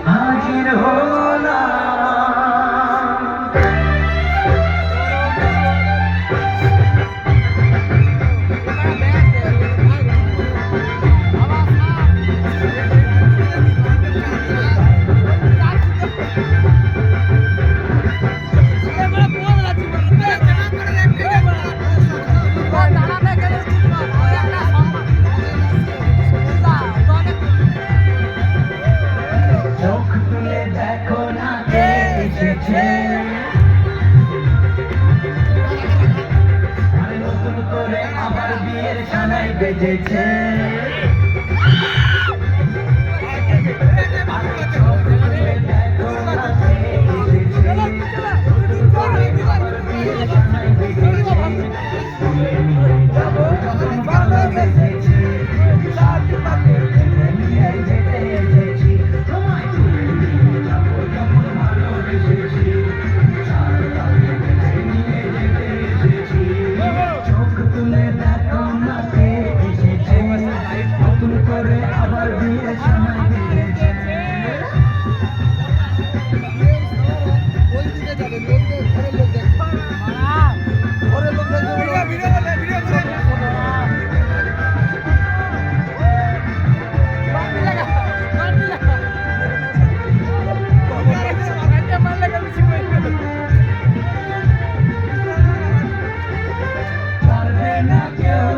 হাজির হলাম। চোখ তুলে দেখো না কে এসেছে, আর নতুন করে আবার বিয়ের সানাই বেজেছে। চোখ তুলে দেখো না কে এসেছে, বিয়ের সানাই বেজেছে। তুলে নিয়ে যাবো যখন ভালো বেজেছে, সাত পাকে টেনে নিয়ে যেতে এসেছি। তোমায় তুলে নিয়ে যাবো যখন ভালো বেজেছি, সাত পাকে টেনে নিয়ে যেতে এসেছি। চোখ তুলে দেখো না কে এসেছে, নতুন করে আবার বিয়ের সময় বেজেছে। পারবে না কেউ